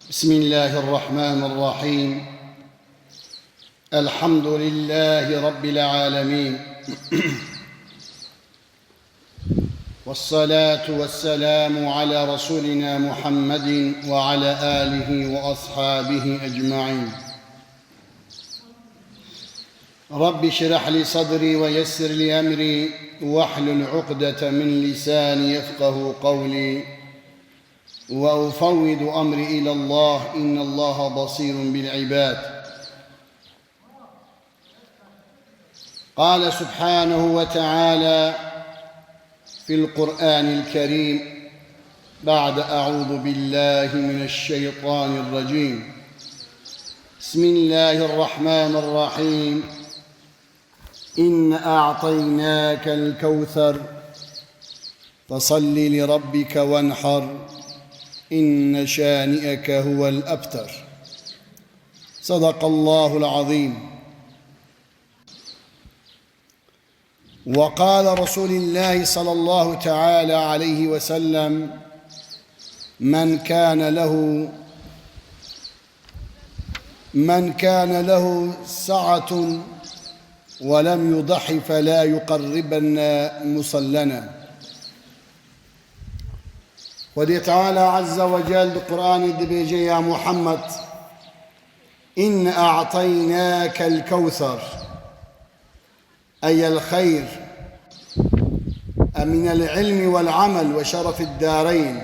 بسم الله الرحمن الرحيم. الحمد لله رب العالمين، والصلاة والسلام على رسولنا محمد وعلى آله وأصحابه أجمعين. رب اشرح لي صدري ويسر لي أمري واحلل عقدة من لساني يفقه قولي، وأفوض أمري إلى الله إن الله بصير بالعباد. قال سبحانه وتعالى في القرآن الكريم بعد أعوذ بالله من الشيطان الرجيم: بسم الله الرحمن الرحيم. إنا أعطيناك الكوثر فصل لربك وانحر إن شانئك هو الأبتر. صدق الله العظيم. وقال رسول الله صلى الله تعالى عليه وسلم: من كان له سعة ولم يضح فلا يقربن مصلنا. ودي تعالى عز وجل بالقرآن الدبيجي: يا محمد إن أعطيناك الكوثر، أي الخير من العلم والعمل وشرف الدارين.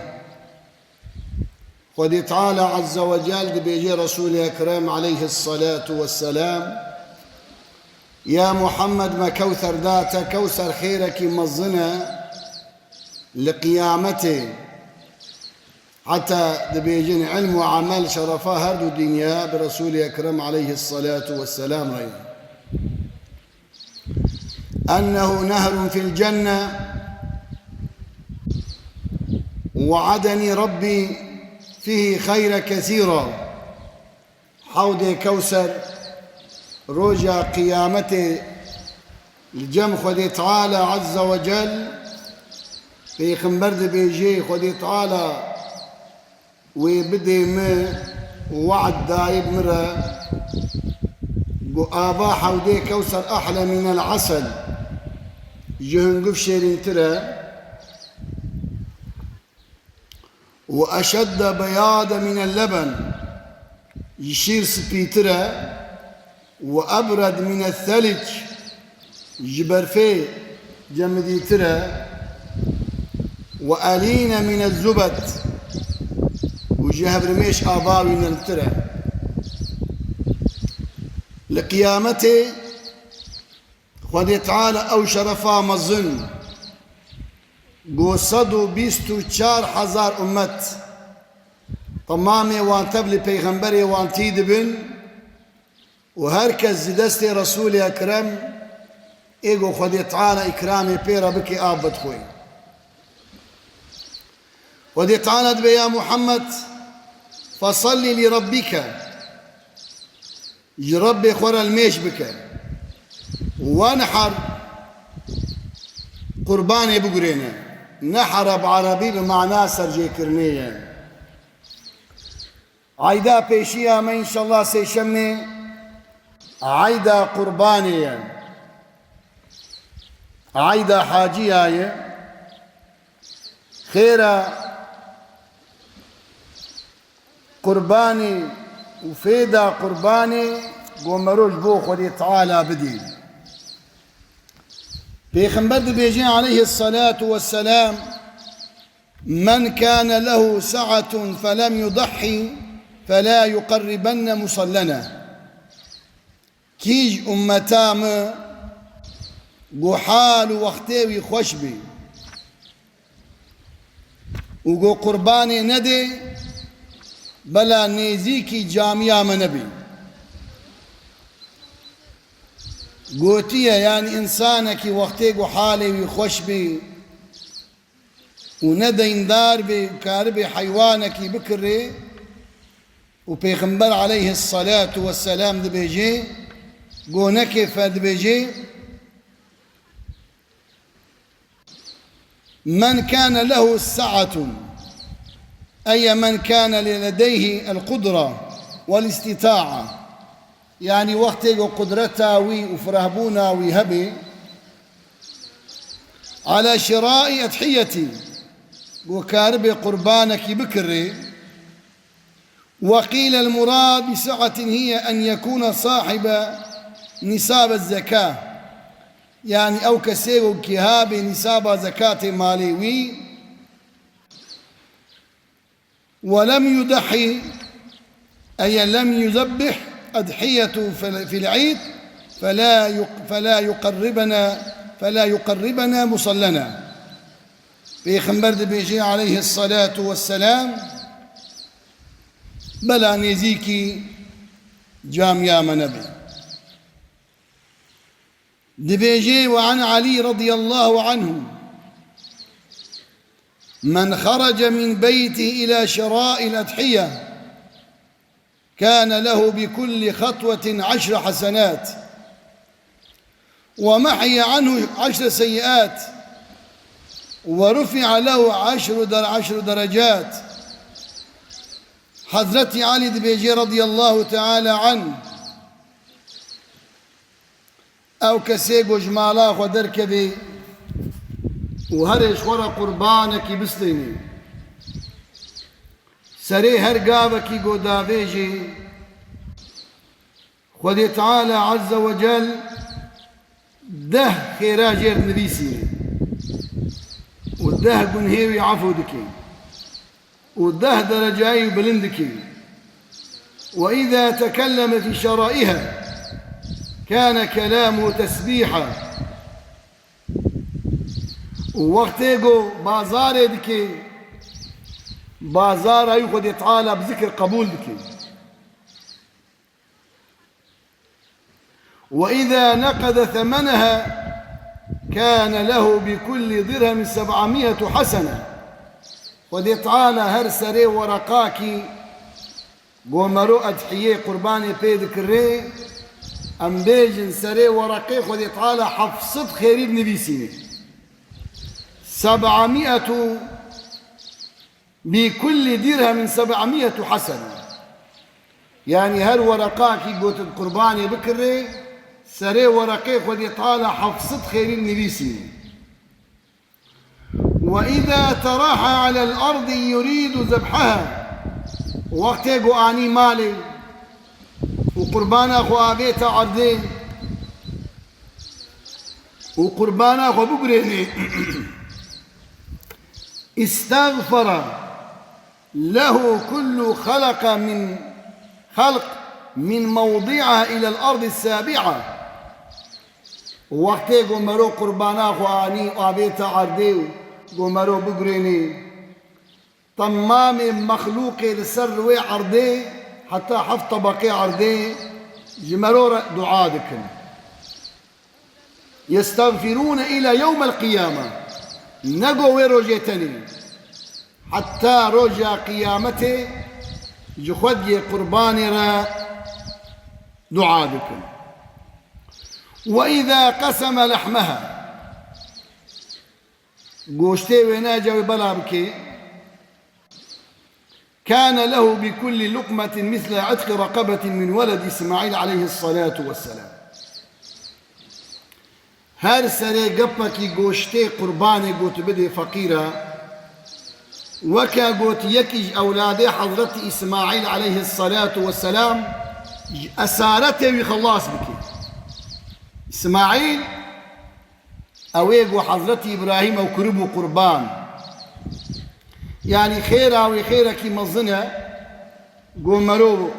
ودي تعالى عز وجل دبيجي رسول أكرم عليه الصلاة والسلام: يا محمد ما كوثر ذات كوثر خيرك مظنة لقيامته، حتى دبيجين علم وعمل شرفا هردو الدنيا برسول أكرم عليه الصلاة والسلام رأيه. أنه نهر في الجنة وعدني ربي فيه خير كثيرا. حوض كوثر رجع قيامته الجم خدي تعالى عز وجل في خنبرد بيجي خدي تعالى وبدي ما وعد دايب مرة آبا حودي كوثر أحلى من العسل جهنقف شيرين ترى، وأشد بياض من اللبن يشير سبيترة، وأبرد من الثلج جبرفي جمدي ترى، وألين من الزبد وجهب رميش آباوي نلترى. لقيامته خدي تعالى أو شرفا مظن قوصدوا بيستو 4,000 أمت طمامي وانتبلي بيغمبري وانتيد بن، وهركز زدستي رسولي أكرم إيقو خدي تعالى إكرامي بيرا بكي آب بدخوي. خدي تعالى دبي يا محمد فصل لربك، يربي خور الميش بك، وانحر قرباني بقرينا. نحر بعربي بمعنى سرجي كرنية. عيدا بيشيا ما إن شاء الله سيشمي عيدا قربانية، عيدا حاجية خيرا قرباني وفيدا قرباني قومروج بو خدي تعالى بدي. بيخنبر بيجي عليه الصلاة والسلام: من كان له سعة فلم يضحي فلا يقربن مصلنا. كيج أمتام قو حال وقتي خوشبي وقو قرباني ندي بلا نيزيكي جامعة منبي. قوتية يعني إنسانك وقتي قو حالي وخوشبي وندى اندار بكاربي حيوانك بكري، وبيغمبر عليه الصلاة والسلام دبيجي قو نكف دبيجي: من كان له سعة أي من كان لديه القدرة والاستطاعة، يعني وقت قدرتها وفرهبونا ويهبي على شراء أضحية وكارب قربانك بكري. وقيل المراد بسعة هي أن يكون صاحب نصاب الزكاة، يعني أو كسيغ كهاب نصاب زكاة مالي ولم يضحي، أي لم يذبح أضحية في العيد فلا يقربنا مصلنا. پیغمبر دبیجی عليه الصلاة والسلام بلا نزيكي جامعة منبي دبيجي. وعن علي رضي الله عنه: من خرج من بيته إلى شراء الأضحية كان له بكل خطوة 10 حسنات ومحي عنه 10 سيئات ورفع له 10 درجات. حضرت علي دبيجي رضي الله تعالى عنه أو كسيق جمالا ودركبي وهرش ورا قربانك بستيني سري هرقابك قدابيجي خذي تعالى عز وجل ده خيراجير نبيسي وده قنهيوي عفودكي وده درجاي بلندكي. وإذا تكلم في شرائها كان كلامه تسبيحا ووقتيقو بازار دكي بازار يخد يتعالى بذكر قبول دكي. وإذا نقد ثمنها كان له بكل درهم 700 حسنة. ودي تعالى هر سري ورقاكي قومرو أضحية قرباني بيدك الري أم بيجن سري ورقي ودي تعالى حفصت خيري بنبي سيني 700 بكل درهم 700 حسنة، يعني هر ورقاكي قوت القرباني بكري سري ورقي ودي تعالى حفصت خيري بنبي سيني. وإذا تراح على الأرض يريد ذبحها وقت يقو آني مالي وقربان أخو آبيت عردين وقربان أخو بقريني استغفر له كل خلق من موضعها إلى الأرض السابعة. وقت يقو مرو قربان أخو آني آبيت عردين قمرو بقريني طمام مخلوقي لسر عردي حتى حف طبقي عردي جمرو دعادكم يستغفرون إلى يوم القيامة نقو ويروجيتني حتى رجع قيامتي جخدي قرباني را دعادكم. وإذا قسم لحمها قوشتي ويناجا وبلا بكي كان له بكل لقمة مثل عتق رقبة من ولد إسماعيل عليه الصلاة والسلام. هر سري قبكي قوشتي قرباني قوت بدي فقيرة وكا قوت يكي أولادي حضرت إسماعيل عليه الصلاة والسلام أسارته ويخلاص بكي إسماعيل أويق حضرت إبراهيم أو كربو قربان، يعني خيرا وخيرك مظنة قومرو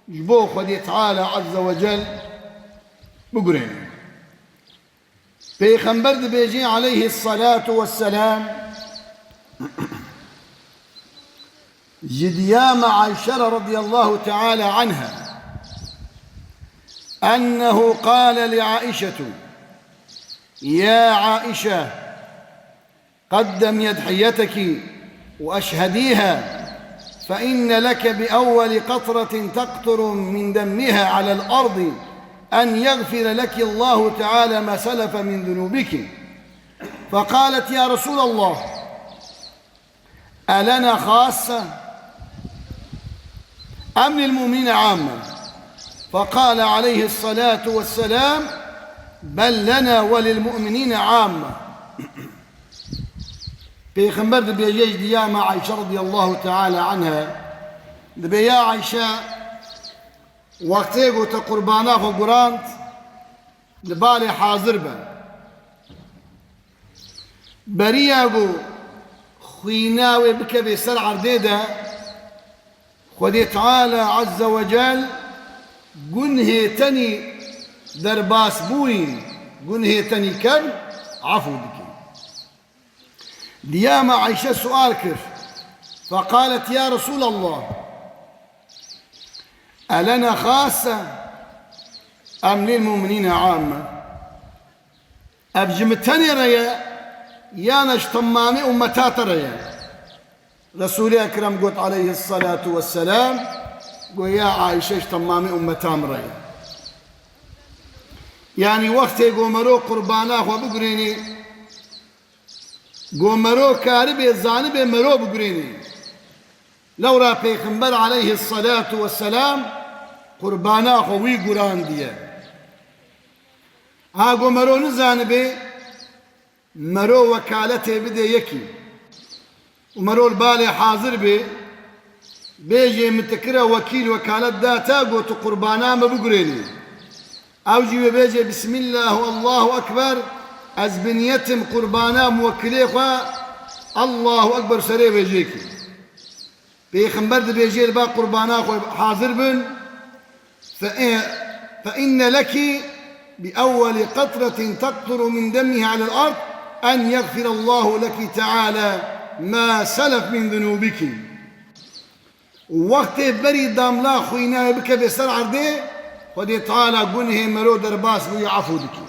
جبو خدي تعالى عز وجل بقرين. پیغمبر بيجي عليه الصلاة والسلام جديام عائشة رضي الله تعالى عنها أنه قال لعائشة: يا عائشة قدمي أضحيتك وأشهديها فإن لك بأول قطرة تقطر من دمها على الأرض أن يغفر لك الله تعالى ما سلف من ذنوبك. فقالت: يا رسول الله ألنا خاصة أم للمؤمنين عامة؟ فقال عليه الصلاة والسلام بل لنا وللمؤمنين عامة. پیغمبر دبیجیج دیا ما عائشة رضي الله تعالى عنها دبیا عائشة وقتی گو تا قربانا خو گراند لبالي حاضر بن بريا گو خويناوي بكبي سر عرديدا خدي تعالى عز وجل قنهي تني درباس بوين قنهي تني كم عفو بك ديما عائشة سؤال كيف فقالت يا رسول الله ألنا خاصة أم للمؤمنين عامة؟ أبجمتني ريا يا نجتمامي أمتات ريا رسول أكرم قلت عليه الصلاة والسلام قل يا عائشة اجتمامي أمتام ريا يعني وقت قومرو قرباناه وبقريني قومرو كاربي الزانبي مرو بقريني لو را پیغمبر عليه الصلاة والسلام قربانا خوي قران ديا ها قومرو نزانبي مرو وكالته بدي يكي ومرو البالي حاضر بي بيجي متكره وكيل وكالة داتا قوتو قربانا ما بقريني اوجي بيجي بسم الله والله اكبر از بنيتم قربانا موكلي خوا الله اكبر سري بيجيكي بيخنبر بيجي البا قربانا خوا حاضر بن فإن لك بأول قطرة تقطر من دمها على الأرض أن يغفر الله لك تعالى ما سلف من ذنوبك وقت بري داملا خوينا بك بسر عرضي خدي تعالى قنه مرو درباس ويعفو دك